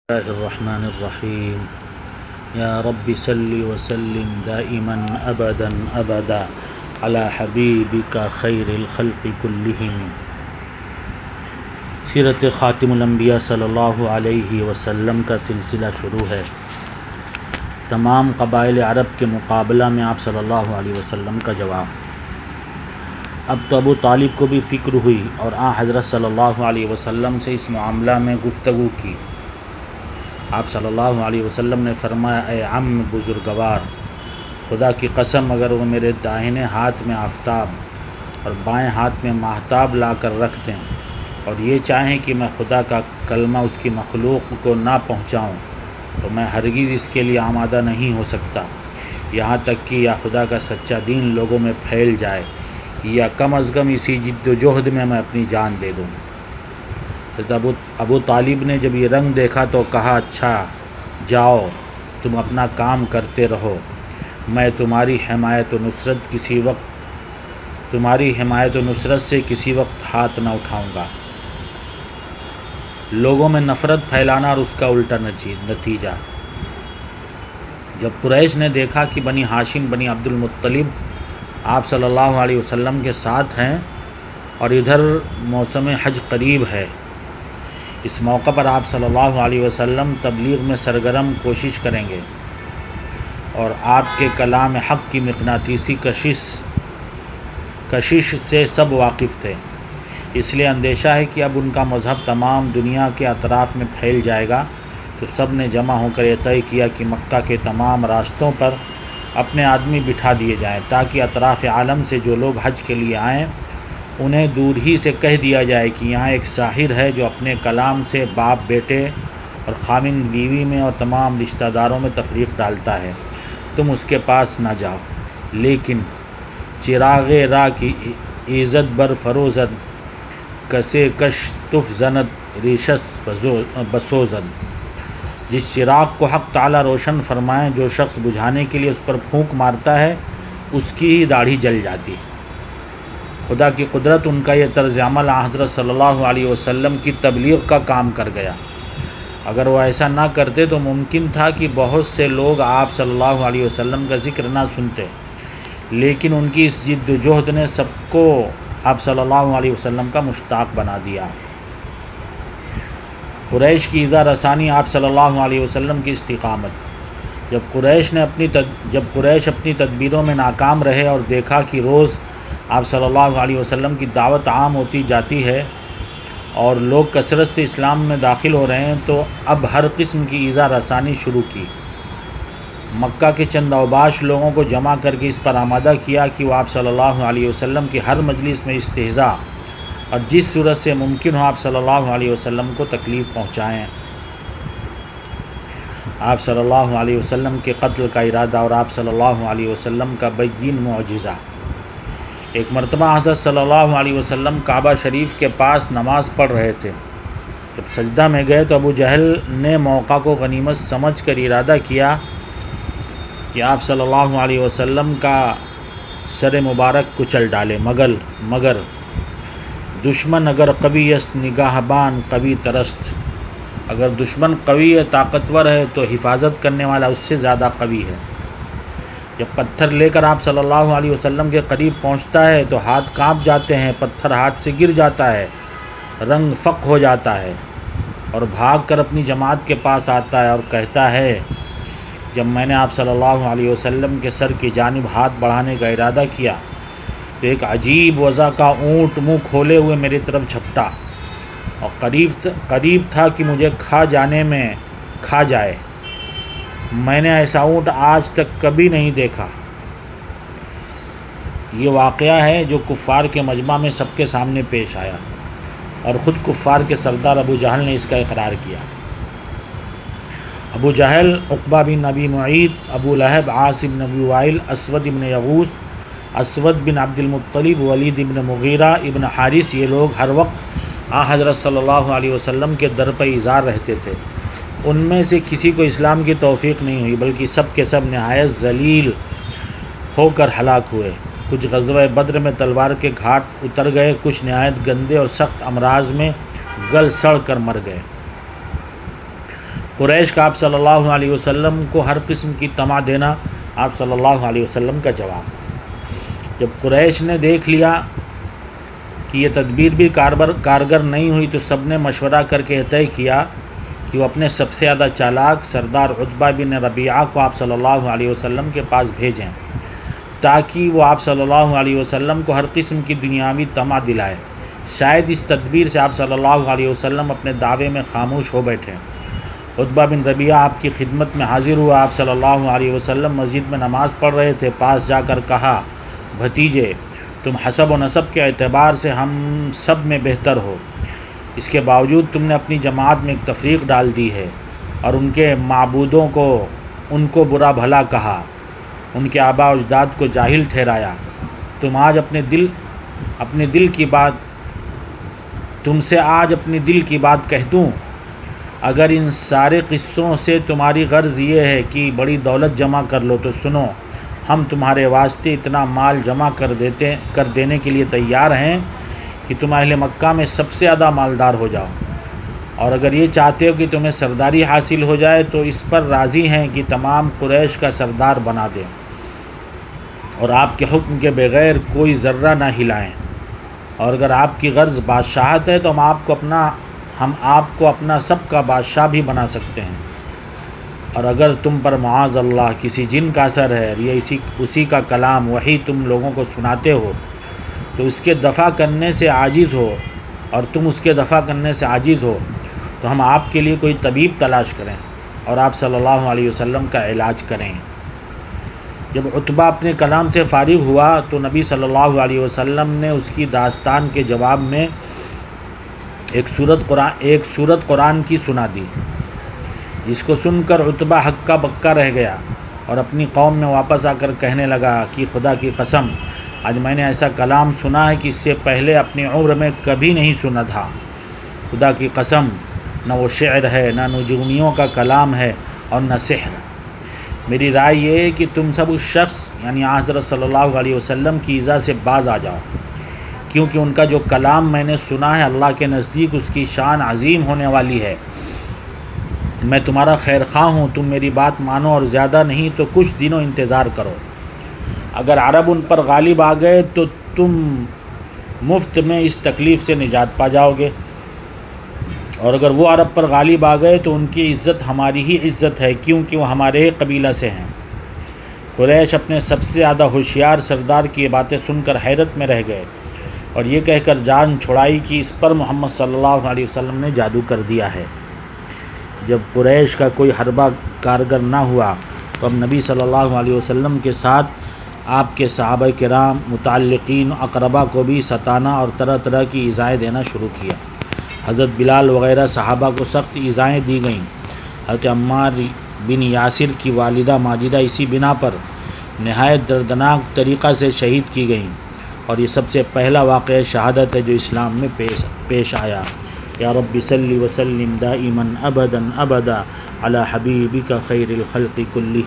الله الرحمن الرحيم يا رب صل وسلم دائما أبدا على حبيبك خير الخلق كلهم۔ سیرت خاتم الانبیاء صلی اللہ علیہ وسلم کا سلسلہ شروع ہے۔ تمام قبائل عرب کے مقابلہ میں آپ صلی اللہ علیہ وسلم کا جواب۔ اب تو ابو طالب کو بھی فکر ہوئی اور حضرت صلی اللہ علیہ وسلم سے اس معاملہ میں گفتگو کی۔ آپ صلی اللہ علیہ وسلم نے فرمایا، اے عم بزرگوار، خدا کی قسم اگر وہ میرے داہنے ہاتھ میں آفتاب اور بائیں ہاتھ میں ماہتاب لا کر رکھ دیں اور یہ چاہیں کہ میں خدا کا کلمہ اس کی مخلوق کو نہ پہنچاؤں تو میں ہرگز اس کے لیے آمادہ نہیں ہو سکتا، یہاں تک کہ یا خدا کا سچا دین لوگوں میں پھیل جائے یا کم از کم اسی جد و جہد میں اپنی جان دے دوں۔ ابو طالب نے جب یہ رنگ دیکھا تو کہا، اچھا جاؤ تم اپنا کام کرتے رہو، میں تمہاری حمایت و نصرت سے کسی وقت ہاتھ نہ اٹھاؤں گا۔ لوگوں میں نفرت پھیلانا اور اس کا الٹا نتیجہ۔ جب قریش نے دیکھا کہ بنی ہاشم بنی عبد المطلب آپ صلی اللہ علیہ وسلم کے ساتھ ہیں اور ادھر موسم حج قریب ہے، اس موقع پر آپ صلی اللہ علیہ وسلم تبلیغ میں سرگرم کوشش کریں گے اور آپ کے کلام حق کی مقناطیسی کشش سے سب واقف تھے، اس لیے اندیشہ ہے کہ اب ان کا مذہب تمام دنیا کے اطراف میں پھیل جائے گا، تو سب نے جمع ہو کر یہ طے کیا کہ مکہ کے تمام راستوں پر اپنے آدمی بٹھا دیے جائیں تاکہ اطراف عالم سے جو لوگ حج کے لیے آئیں انہیں دور ہی سے کہہ دیا جائے کہ یہاں ایک ساحر ہے جو اپنے کلام سے باپ بیٹے اور خامند بیوی میں اور تمام رشتہ داروں میں تفریق ڈالتا ہے، تم اس کے پاس نہ جاؤ، لیکن چراغ راہ کی عزت بر فروزد کسے کش تف زند ریشت بسوزد، جس چراغ کو حق تعالی روشن فرمائیں جو شخص بجھانے کے لیے اس پر پھونک مارتا ہے اس کی ہی داڑھی جل جاتی ہے۔ خدا کی قدرت ان کا یہ طرز عمل حضرت صلی اللہ علیہ وسلم کی تبلیغ کا کام کر گیا۔ اگر وہ ایسا نہ کرتے تو ممکن تھا کہ بہت سے لوگ آپ صلی اللہ علیہ وسلم کا ذکر نہ سنتے، لیکن ان کی اس جد و جہد نے سب کو آپ صلی اللہ علیہ وسلم کا مشتاق بنا دیا۔ قریش کی ایذا رسانی، آپ صلی اللہ علیہ وسلم کی استقامت۔ جب قریش اپنی تدبیروں میں ناکام رہے اور دیکھا کہ روز آپ صلی اللہ علیہ وسلم کی دعوت عام ہوتی جاتی ہے اور لوگ کثرت سے اسلام میں داخل ہو رہے ہیں، تو اب ہر قسم کی ایذا رسانی شروع کی۔ مکہ کے چند اوباش لوگوں کو جمع کر کے اس پر آمادہ کیا کہ وہ آپ صلی اللہ علیہ وسلم کی ہر مجلس میں استہزاء اور جس صورت سے ممکن ہو آپ صلی اللہ علیہ وسلم کو تکلیف پہنچائیں۔ آپ صلی اللہ علیہ وسلم کے قتل کا ارادہ اور آپ صلی اللہ علیہ وسلم کا بین معجزہ۔ ایک مرتبہ حضرت صلی اللہ علیہ وسلم کعبہ شریف کے پاس نماز پڑھ رہے تھے، جب سجدہ میں گئے تو ابو جہل نے موقع کو غنیمت سمجھ کر ارادہ کیا کہ آپ صلی اللہ علیہ وسلم کا سر مبارک کچل ڈالے، مگر دشمن اگر قوی است نگاہ بان قوی ترست، اگر دشمن قوی ہے طاقتور ہے تو حفاظت کرنے والا اس سے زیادہ قوی ہے۔ جب پتھر لے کر آپ صلی اللہ علیہ وسلم کے قریب پہنچتا ہے تو ہاتھ کانپ جاتے ہیں، پتھر ہاتھ سے گر جاتا ہے، رنگ فق ہو جاتا ہے اور بھاگ کر اپنی جماعت کے پاس آتا ہے اور کہتا ہے، جب میں نے آپ صلی اللہ علیہ وسلم کے سر کی جانب ہاتھ بڑھانے کا ارادہ کیا تو ایک عجیب وضع کا اونٹ منہ کھولے ہوئے میری طرف جھپٹا اور قریب تھا کہ مجھے کھا جائے۔ میں نے ایسا اونٹ آج تک کبھی نہیں دیکھا۔ یہ واقعہ ہے جو کفار کے مجمع میں سب کے سامنے پیش آیا اور خود کفار کے سردار ابو جہل نے اس کا اقرار کیا۔ ابو جہل، عقبہ بن ابی معیط، ابو لہب، عاص بن ابی وائل، اسود بن یغوث، اسود بن عبد المطلب، ولید بن مغیرہ ابن حارث، یہ لوگ ہر وقت حضرت صلی اللہ علیہ وسلم کے در پہ ایزار رہتے تھے۔ ان میں سے کسی کو اسلام کی توفیق نہیں ہوئی، بلکہ سب کے سب نہایت ذلیل ہو کر ہلاک ہوئے۔ کچھ غزوہ بدر میں تلوار کے گھاٹ اتر گئے، کچھ نہایت گندے اور سخت امراض میں گل سڑ کر مر گئے۔ قریش کا آپ صلی اللہ علیہ وسلم کو ہر قسم کی طمع دینا آپ صلی اللہ علیہ وسلم کا جواب۔ جب قریش نے دیکھ لیا کہ یہ تدبیر بھی کارگر نہیں ہوئی تو سب نے مشورہ کر کے طے کیا کہ وہ اپنے سب سے زیادہ چالاک سردار عتبہ بن ربیعہ کو آپ صلی اللہ علیہ وسلم کے پاس بھیجیں تاکہ وہ آپ صلی اللہ علیہ وسلم کو ہر قسم کی دنیاوی طمع دلائے۔ شاید اس تدبیر سے آپ صلی اللہ علیہ وسلم اپنے دعوے میں خاموش ہو بیٹھے۔ عتبہ بن ربیعہ آپ کی خدمت میں حاضر ہوا۔ آپ صلی اللہ علیہ وسلم مسجد میں نماز پڑھ رہے تھے۔ پاس جا کر کہا، بھتیجے، تم حسب و نسب کے اعتبار سے ہم سب میں بہتر ہو، اس کے باوجود تم نے اپنی جماعت میں ایک تفریق ڈال دی ہے اور ان کے معبودوں کو ان کو برا بھلا کہا، ان کے آباء و اجداد کو جاہل ٹھہرایا۔ تم آج اپنے دل کی بات تم سے آج اپنی دل کی بات کہہ دوں، اگر ان سارے قصوں سے تمہاری غرض یہ ہے کہ بڑی دولت جمع کر لو تو سنو، ہم تمہارے واسطے اتنا مال جمع کر دینے کے لیے تیار ہیں کہ تم اہل مکہ میں سب سے زیادہ مالدار ہو جاؤ، اور اگر یہ چاہتے ہو کہ تمہیں سرداری حاصل ہو جائے تو اس پر راضی ہیں کہ تمام قریش کا سردار بنا دیں اور آپ کے حکم کے بغیر کوئی ذرہ نہ ہلائیں، اور اگر آپ کی غرض بادشاہت ہے تو ہم آپ کو اپنا سب کا بادشاہ بھی بنا سکتے ہیں، اور اگر تم پر معاذ اللہ کسی جن کا اثر ہے اور یہ اسی کا کلام وہی تم لوگوں کو سناتے ہو تو اس کے دفع کرنے سے عاجز ہو تو ہم آپ کے لیے کوئی طبیب تلاش کریں اور آپ صلی اللہ علیہ وسلم کا علاج کریں۔ جب عتبہ اپنے کلام سے فارغ ہوا تو نبی صلی اللہ علیہ وسلم نے اس کی داستان کے جواب میں ایک سورت قرآن کی سنا دی، جس کو سن کر عتبہ ہکا بکا رہ گیا اور اپنی قوم میں واپس آ کر کہنے لگا کہ خدا کی قسم، آج میں نے ایسا کلام سنا ہے کہ اس سے پہلے اپنی عمر میں کبھی نہیں سنا تھا۔ خدا کی قسم، نہ وہ شعر ہے، نہ نجومیوں کا کلام ہے اور نہ سحر۔ میری رائے یہ ہے کہ تم سب اس شخص یعنی حضرت صلی اللہ علیہ وسلم کی ایذا سے باز آ جاؤ، کیونکہ ان کا جو کلام میں نے سنا ہے اللہ کے نزدیک اس کی شان عظیم ہونے والی ہے۔ میں تمہارا خیر خواہ ہوں، تم میری بات مانو اور زیادہ نہیں تو کچھ دنوں انتظار کرو۔ اگر عرب ان پر غالب آ گئے تو تم مفت میں اس تکلیف سے نجات پا جاؤ گے، اور اگر وہ عرب پر غالب آ گئے تو ان کی عزت ہماری ہی عزت ہے، کیونکہ وہ ہمارے ہی قبیلہ سے ہیں۔ قریش اپنے سب سے زیادہ ہوشیار سردار کی یہ باتیں سن کر حیرت میں رہ گئے اور یہ کہہ کر جان چھڑائی کہ اس پر محمد صلی اللہ علیہ وسلم نے جادو کر دیا ہے۔ جب قریش کا کوئی حربہ کارگر نہ ہوا تو اب نبی صلی اللہ علیہ وسلم کے ساتھ آپ کے صحابہ کرام، متعلقین، اقربا کو بھی ستانا اور طرح طرح کی ایذائیں دینا شروع کیا۔ حضرت بلال وغیرہ صحابہ کو سخت ایذائیں دی گئیں۔ حضرت عمار بن یاسر کی والدہ ماجدہ اسی بنا پر نہایت دردناک طریقہ سے شہید کی گئیں، اور یہ سب سے پہلا واقعہ شہادت ہے جو اسلام میں پیش آیا۔ یا رب صلی وسلم دائما ابدا ابدا علی حبیبک خیر الخلق کلہ۔